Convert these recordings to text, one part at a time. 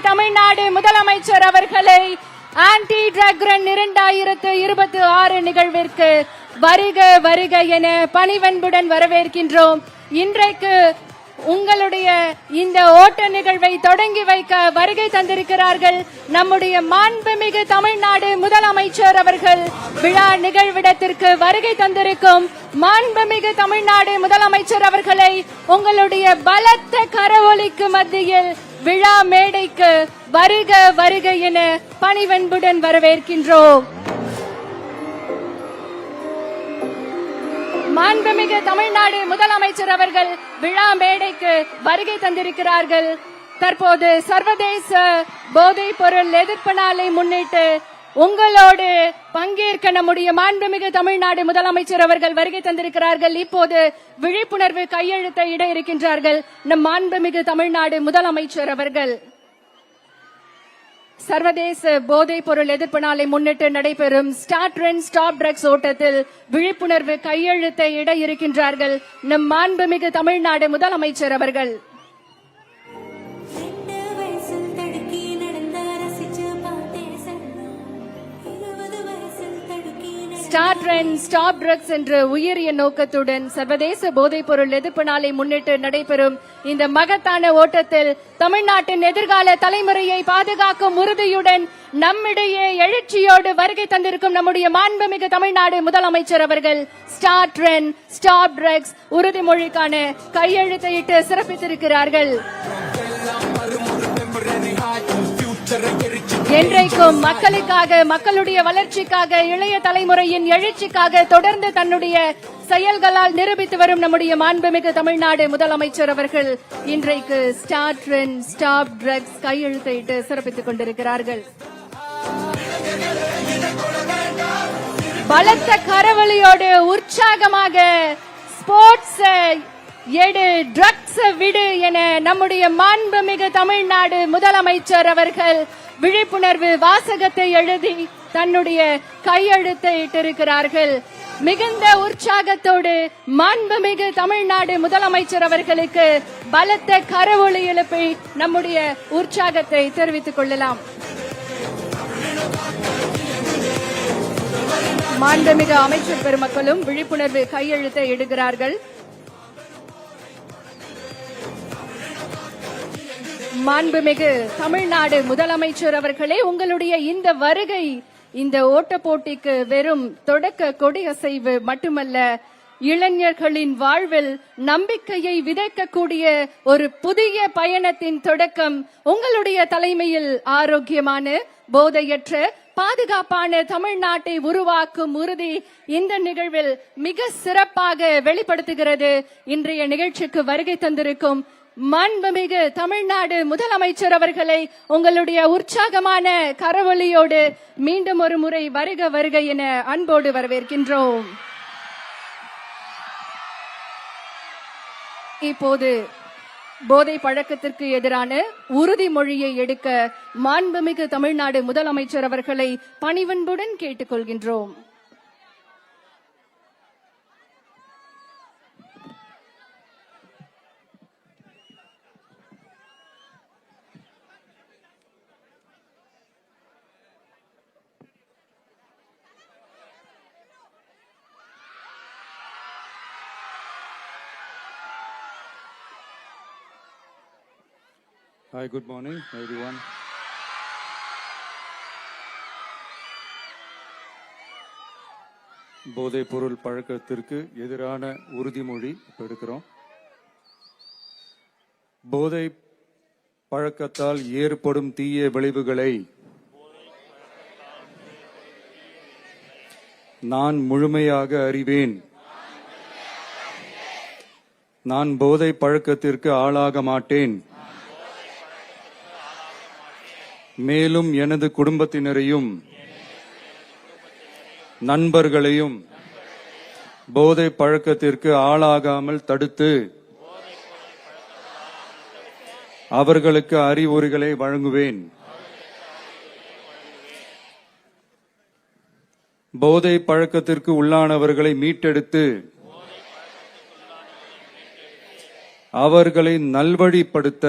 தமிழ்நாடு முதலமைச்சர் அவர்களை anti drug run 2026 நிகழ்விற்கு வருக வருக என பணிவன்புடன் வரவேற்கின்றோம். இன்றைக்கு உங்களுடைய இந்த ஓட்ட நிகழ்வை தொடங்கி வைக்க வருகை தந்திருக்கிறார்கள் நம்முடைய மாண்புமிகு தமிழ்நாடு முதலமைச்சர் அவர்கள். விழா நிகழ்விடத்திற்கு வருகை தந்திருக்கும் மாண்புமிகு தமிழ்நாடு முதலமைச்சர் அவர்களை உங்களுடைய பலத்த கரவொலிக்கு மத்தியில் விழா மேடைக்கு வருக வருக என பணிவன்புடன் வரவேற்கின்றோம். மாண்புமிகு தமிழ்நாடு முதலமைச்சர் அவர்கள் விழா மேடைக்கு வருகை தந்திருக்கிறார்கள். தற்போது சர்வதேச போதைப் பொருள் எதிர்ப்பு நாளை முன்னிட்டு உங்களோடு பங்கேற்க நம்முடைய மாண்புமிகு தமிழ்நாடு முதலமைச்சர் அவர்கள் வருகை தந்திருக்கிறார்கள். இப்போது விழிப்புணர்வு கையெழுத்தை இட இருக்கின்றார்கள் நம் மாண்புமிகு தமிழ்நாடு முதலமைச்சர் அவர்கள். சர்வதேச போதைப் பொருள் எதிர்ப்பு நாளை முன்னிட்டு நடைபெறும் ஸ்டார்ட் ரன் ஸ்டாப் ட்ரக்ஸ் ஓட்டத்தில் விழிப்புணர்வு கையெழுத்தை இட இருக்கின்றார்கள் நம் மாண்புமிகு தமிழ்நாடு முதலமைச்சர் அவர்கள். ஸ்டார்ட் ரன் ஸ்டாப் ட்ரக்ஸ் என்ற உயரிய நோக்கத்துடன் சர்வதேச போதைப் பொருள் எதிர்ப்பு நாளை முன்னிட்டு நடைபெறும் இந்த மகத்தான ஓட்டத்தில் தமிழ்நாட்டின் எதிர்கால தலைமுறையை பாதுகாக்கும் உறுதியுடன் நம்மிடையே எழுச்சியோடு வருகை தந்திருக்கும் நம்முடைய மாண்புமிகு தமிழ்நாடு முதலமைச்சர் அவர்கள் ஸ்டார்ட் ரன் ஸ்டாப் ட்ரக்ஸ் உறுதிமொழிக்கான கையெழுத்தையிட்டு சிறப்பித்திருக்கிறார்கள். என்றைக்கும் மக்களுக்காக, மக்களுடைய வளர்ச்சிக்காக, இளைய தலைமுறையின் எழுச்சிக்காக தொடர்ந்து தன்னுடைய செயல்களால் நிரூபித்து வரும் நம்முடைய மாண்புமிகு தமிழ்நாடு முதலமைச்சர் அவர்கள் இன்றைக்கு ஸ்டார்ட் ரன் ஸ்டாப் ட்ரக்ஸ் கையெழுத்திட்டு சிறப்பித்துக் கொண்டிருக்கிறார்கள். பலத்த கரவொலியோடு உற்சாகமாக ஸ்போர்ட்ஸ் எடு ட்ரக்ஸ் விடு என நம்முடைய மாண்புமிகு தமிழ்நாடு முதலமைச்சர் அவர்கள் விழிப்புணர்வு வாசகத்தை எழுதி தன்னுடைய கையெழுத்தை இட்டிருக்கிறார்கள். மிகுந்த உற்சாகத்தோடு மாண்புமிகு தமிழ்நாடு முதலமைச்சர் அவர்களுக்கு பலத்த கரவொலி எழுப்பி நம்முடைய உற்சாகத்தை தெரிவித்துக் கொள்ளலாம். மாண்புமிகு அமைச்சர் பெருமக்களும் விழிப்புணர்வு கையெழுத்தை இடுகிறார்கள். மாண்புமிகு தமிழ்நாடு முதலமைச்சர் அவர்களே, உங்களுடைய இந்த வருகை இந்த ஓட்ட போட்டிக்கு வெறும் தொடக்க கொடியசைவு மட்டுமல்ல, இளைஞர்களின் வாழ்வில் நம்பிக்கையை விதைக்கக்கூடிய ஒரு புதிய பயணத்தின் தொடக்கம். உங்களுடைய தலைமையில் ஆரோக்கியமான, போதையற்ற, பாதுகாப்பான தமிழ்நாட்டை உருவாக்கும் உறுதி இந்த நிகழ்வில் மிக சிறப்பாக வெளிப்படுத்துகிறது. இன்றைய நிகழ்ச்சிக்கு வருகை தந்திருக்கும் மாண்புமிகு தமிழ்நாடு முதலமைச்சர் அவர்களை உங்களுடைய உற்சாகமான கரவொலியோடு மீண்டும் ஒரு முறை வருக வருக என அன்போடு வரவேற்கின்றோம். இப்போது போதை பழக்கத்திற்கு எதிரான உறுதிமொழியை எடுக்க மாண்புமிகு தமிழ்நாடு முதலமைச்சர் அவர்களை பணிவன்புடன் கேட்டுக்கொள்கின்றோம். Hi, good morning, everyone. போதைப் பொருள் பழக்கத்திற்கு எதிரான உறுதிமொழி எடுக்கிறோம். போதை பழக்கத்தால் ஏற்படும் தீய விளைவுகளை நான் முழுமையாக அறிவேன். நான் போதை பழக்கத்திற்கு ஆளாக மாட்டேன். மேலும் எனது குடும்பத்தினரையும் நண்பர்களையும் போதை பழக்கத்திற்கு ஆளாகாமல் தடுத்து அவர்களுக்கு அறிவுரைகளை வழங்குவேன். போதை பழக்கத்திற்கு உள்ளானவர்களை மீட்டெடுத்து அவர்களை நல்வழிப்படுத்த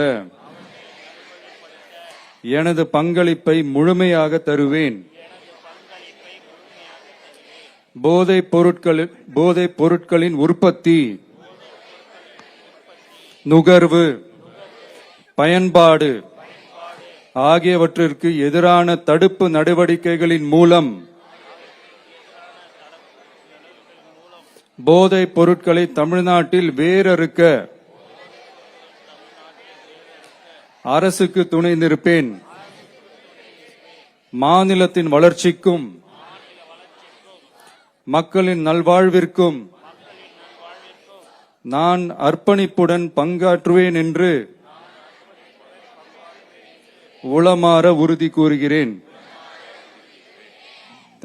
எனது பங்களிப்பை முழுமையாக தருவேன். போதைப் பொருட்களின் உற்பத்தி, நுகர்வு, பயன்பாடு ஆகியவற்றிற்கு எதிரான தடுப்பு நடவடிக்கைகளின் மூலம் போதைப் பொருட்களை தமிழ்நாட்டில் வேரறுக்க அரசுக்கு துணை நிற்பேன். மாநிலத்தின் வளர்ச்சிக்கும் மக்களின் நல்வாழ்விற்கும் நான் அர்ப்பணிப்புடன் பங்காற்றுவேன் என்று உளமாற உறுதி கூறுகிறேன்.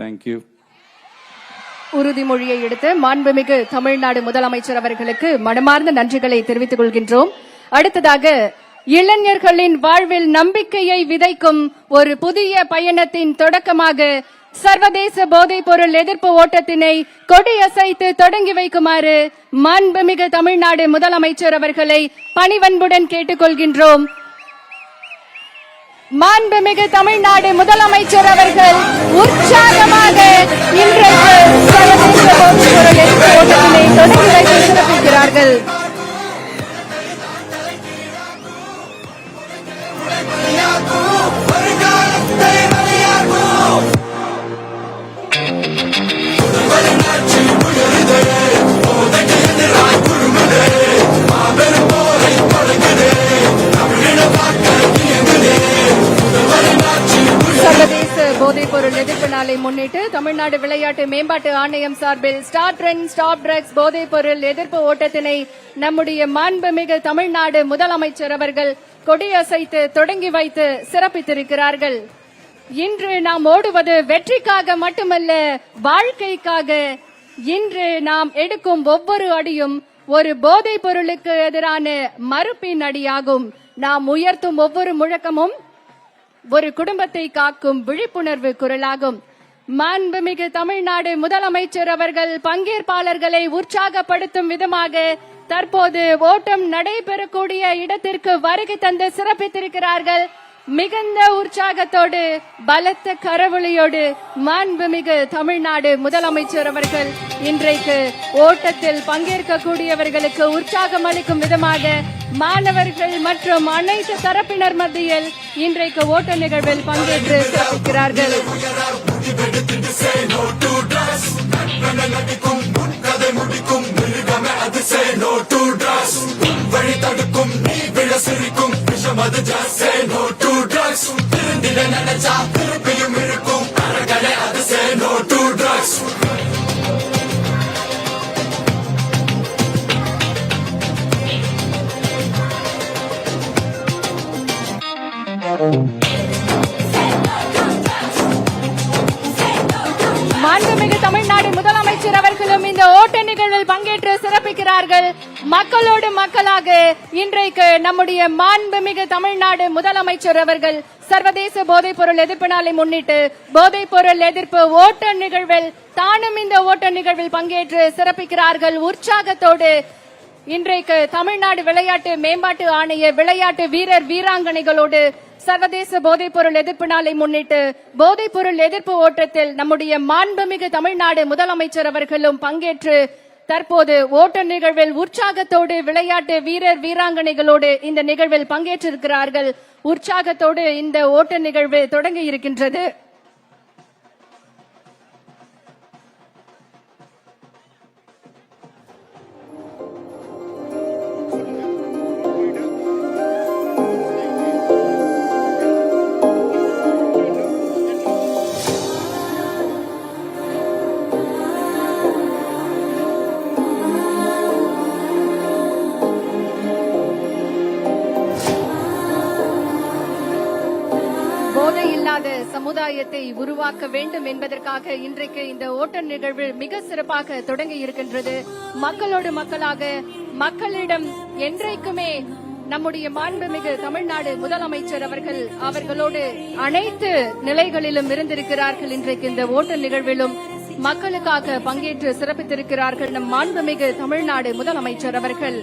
தேங்க்யூ. உறுதிமொழியை எடுத்து மாண்புமிகு தமிழ்நாடு முதலமைச்சர் அவர்களுக்கு மனமார்ந்த நன்றிகளை தெரிவித்துக் கொள்கின்றோம். அடுத்ததாக இளைஞர்களின் வாழ்வில் நம்பிக்கையை விதைக்கும் ஒரு புதிய பயணத்தின் தொடக்கமாக சர்வதேச போதைப் பொருள் எதிர்ப்பு ஓட்டத்தினை கொடியசைத்து தொடங்கி வைக்குமாறு மாண்புமிகு தமிழ்நாடு முதலமைச்சர் அவர்களை பணிவன்புடன் கேட்டுக்கொள்கின்றோம். மாண்புமிகு தமிழ்நாடு முதலமைச்சர் அவர்கள் உற்சாகமாக இன்றைக்கு சர்வதேச போதைப் பொருள் எதிர்ப்பு ஓட்டத்தினை தொடங்கி வைத்து சிறப்பிக்கிறார்கள். சர்வதேச போதைப் பொருள் எதிர்ப்பு நாளை முன்னிட்டு தமிழ்நாடு விளையாட்டு மேம்பாட்டு ஆணையம் சார்பில் ஸ்டார்ட் ட்ரெண்ட் ஸ்டாப் ட்ரக்ஸ் போதைப் பொருள் எதிர்ப்பு ஓட்டத்தினை நம்முடைய மாண்புமிகு தமிழ்நாடு முதலமைச்சர் அவர்கள் கொடியசைத்து தொடங்கி வைத்து சிறப்பித்திருக்கிறார்கள். இன்று நாம் ஓடுவது வெற்றிக்காக மட்டுமல்ல, வாழ்க்கைக்காக. இன்று நாம் எடுக்கும் ஒவ்வொரு அடியும் ஒரு போதைப் பொருளுக்கு எதிரான மறுப்பின் அடியாகும். நாம் உயர்த்தும் ஒவ்வொரு முழக்கமும் ஒரு குடும்பத்தை காக்கும் விழிப்புணர்வு குரலாகும். மாண்புமிகு தமிழ்நாடு முதலமைச்சர் அவர்கள் பங்கேற்பாளர்களை உற்சாகப்படுத்தும் விதமாக தற்போது ஓட்டம் நடைபெறக்கூடிய இடத்திற்கு வருகை தந்து சிறப்பித்திருக்கிறார்கள். மிகுந்த உற்சாகத்தோடு பலத்த கரவொலியோடு மாண்புமிகு தமிழ்நாடு முதலமைச்சர் அவர்கள் இன்றைக்கு ஓட்டத்தில் பங்கேற்கக்கூடியவர்களுக்கு உற்சாகம் அளிக்கும் விதமாக மாணவர்கள் மற்றும் அனைத்து தரப்பினர் மத்தியில் இன்றைக்கு ஓட்ட நிகழ்வில் பங்கேற்று சிறப்பிக்கிறார்கள். மாண்புமிகு தமிழ்நாடு முதலமைச்சர் அவர்களும் இந்த ஓட்ட நிகழ்வில் பங்கேற்று சிறப்பிக்கிறார்கள். மக்களோடு மக்களாக இன்றைக்கு நம்முடைய மாண்புமிகு தமிழ்நாடு முதலமைச்சர் அவர்கள் சர்வதேச போதைப் பொருள் எதிர்ப்பு நாளை முன்னிட்டு போதைப் பொருள் எதிர்ப்பு ஓட்ட நிகழ்வில் தானும் இந்த ஓட்ட நிகழ்வில் பங்கேற்று சிறப்பிக்கிறார்கள். உற்சாகத்தோடு இன்றைக்கு தமிழ்நாடு விளையாட்டு மேம்பாட்டு ஆணைய விளையாட்டு வீரர் வீராங்கனைகளோடு சர்வதேச போதைப் பொருள் எதிர்ப்பு நாளை முன்னிட்டு போதைப் பொருள் எதிர்ப்பு ஓட்டத்தில் நம்முடைய மாண்புமிகு தமிழ்நாடு முதலமைச்சர் அவர்களும் பங்கேற்று தற்போது ஓட்ட நிகழ்வில் உற்சாகத்தோடு விளையாட்டு வீரர் வீராங்கனைகளோடு இந்த நிகழ்வில் பங்கேற்றிருக்கிறார்கள். உற்சாகத்தோடு இந்த ஓட்ட நிகழ்வு தொடங்கி இருக்கின்றது. போதையில்லாத சமுதாயத்தை உருவாக்க வேண்டும் என்பதற்காக இன்றைக்கு இந்த ஓட்ட நிகழ்வு மிக சிறப்பாக தொடங்கி இருக்கின்றது. மக்களோடு மக்களாக மக்களிடம் என்றைக்குமே நம்முடைய மாண்புமிகு தமிழ்நாடு முதலமைச்சர் அவர்களோடு அனைத்து நிலைகளிலும் இருந்திருக்கிறார்கள். இன்றைக்கு இந்த ஓட்ட நிகழ்விலும் மக்களுக்காக பங்கேற்று சிறப்பித்திருக்கிறார்கள் நம் மாண்புமிகு தமிழ்நாடு முதலமைச்சர் அவர்கள்.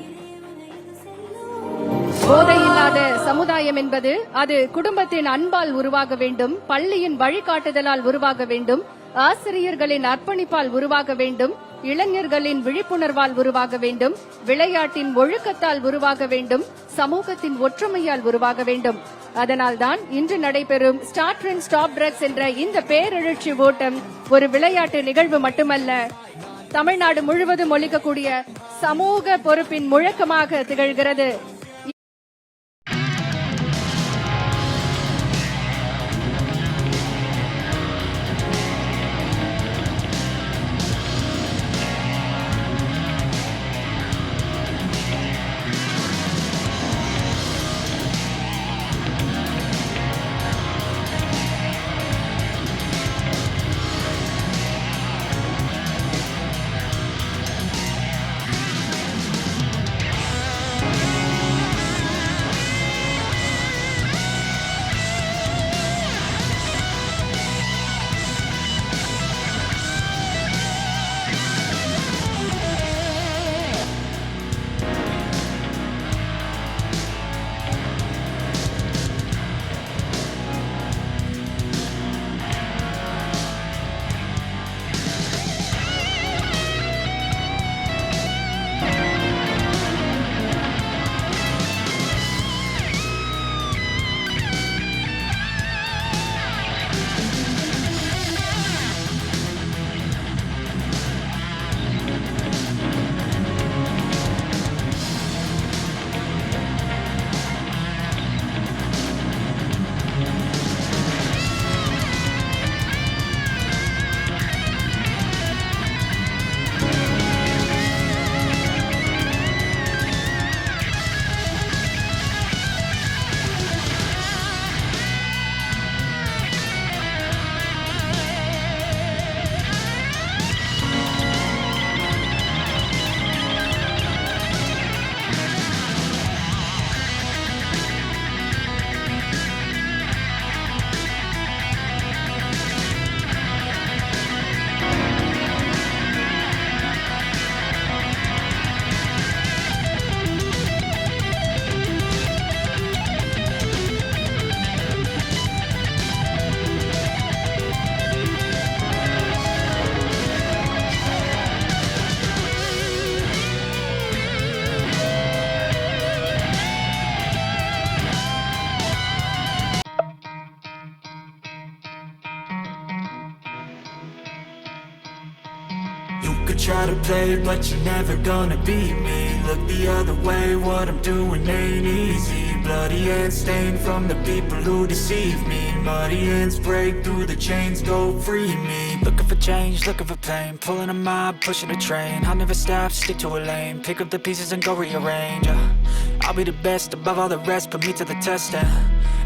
போதையில்லாத சமுதாய பாரம்பரியம் என்பது அது குடும்பத்தின் அன்பால் உருவாக வேண்டும், பள்ளியின் வழிகாட்டுதலால் உருவாக வேண்டும், ஆசிரியர்களின் அர்ப்பணிப்பால் உருவாக வேண்டும், இளைஞர்களின் விழிப்புணர்வால் உருவாக வேண்டும், விளையாட்டின் ஒழுக்கத்தால் உருவாக வேண்டும், சமூகத்தின் ஒற்றுமையால் உருவாக வேண்டும். அதனால்தான் இன்று நடைபெறும் ஸ்டார்ட் ட்ரெண்ட் ஸ்டாப் ட்ரக்ஸ் என்ற இந்த பேரெழுச்சி ஓட்டம் ஒரு விளையாட்டு நிகழ்வு மட்டுமல்ல, தமிழ்நாடு முழுவதும் ஒலிக்கக்கூடிய சமூக பொறுப்பின் முழக்கமாக திகழ்கிறது. Try to play, but you're never gonna beat me. Look the other way, what I'm doing ain't easy. Bloody hands stained from the people who deceive me. Muddy hands break through the chains, go free me. Looking for change, looking for pain. Pulling a mob, pushing a train. I'll never stop, stick to a lane. Pick up the pieces and go rearrange. I'll be the best above all the rest, put me to the test and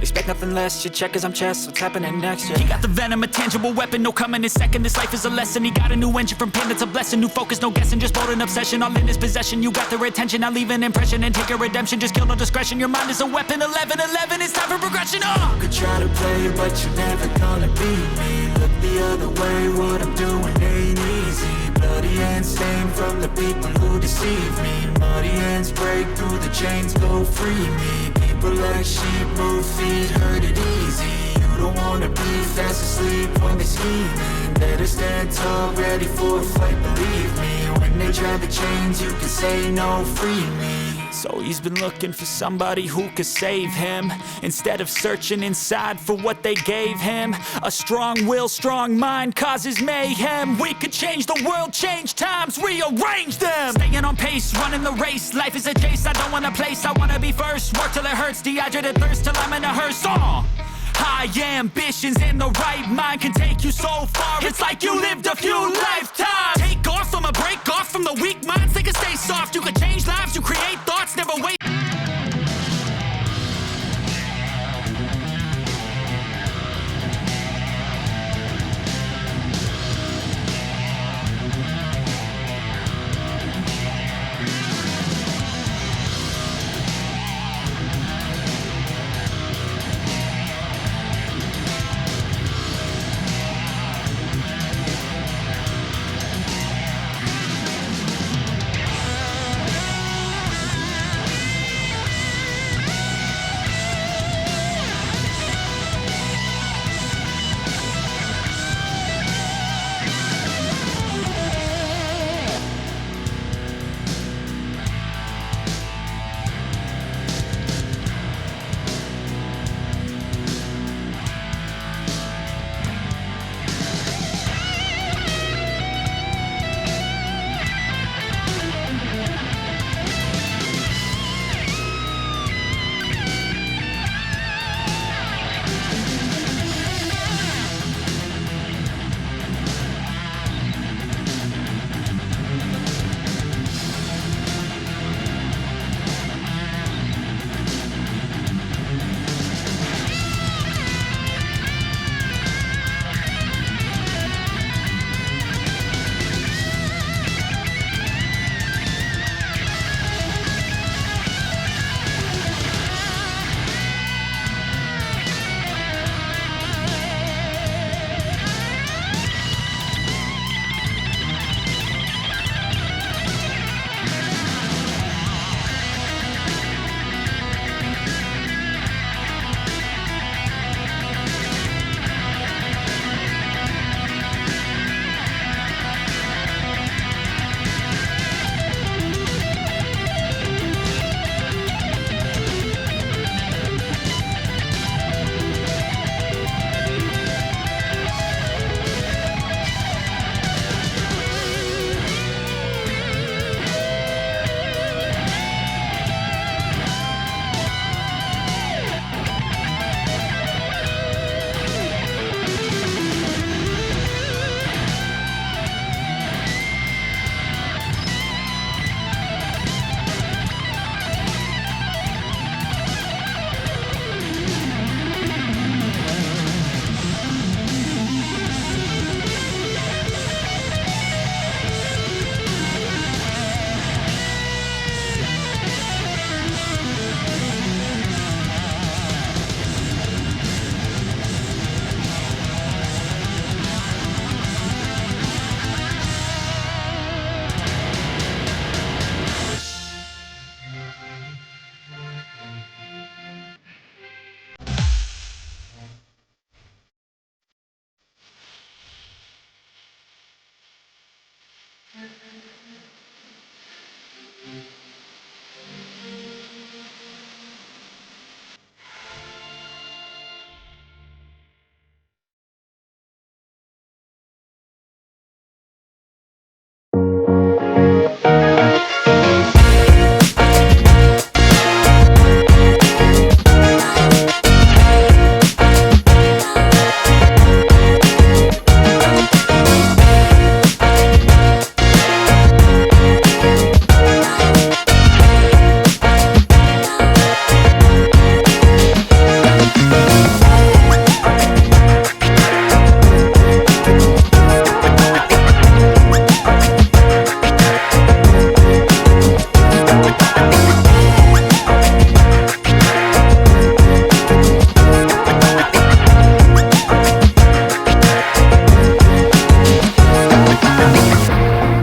expect nothing less, you check as I'm chess, what's happening next, yeah. He got the venom, a tangible weapon, no coming in second. This life is a lesson, he got a new engine from pain, that's a blessing. New focus, no guessing, just bold and obsession. All in his possession, you got their attention. I'll leave an impression and take your redemption. Just kill no discretion, your mind is a weapon. 11-11, it's time for progression, You could try to play, but you're never gonna beat me. Look the other way, what I'm doing ain't easy. Bloody hands stained from the people who deceive me. Muddy hands break through the chains, go free me. People like sheep move feet, hurt it easy. You don't wanna be fast asleep when they're scheming. Better stand tall, ready for a fight, believe me. When they try the chains, you can say no, free me. So he's been looking for somebody who could save him, instead of searching inside for what they gave him. A strong will, strong mind causes mayhem. We could change the world, change times, rearrange them. Staying on pace, running the race. Life is a chase, I don't want a place, I wanna be first. Work till it hurts, dehydrated thirst till I'm in a hearse. High ambitions in the right mind can take you so far. It's like you lived a few lifetimes. Take off from a break off from the weak minds. They can stay soft. You can change lives. You create thoughts. Never wait.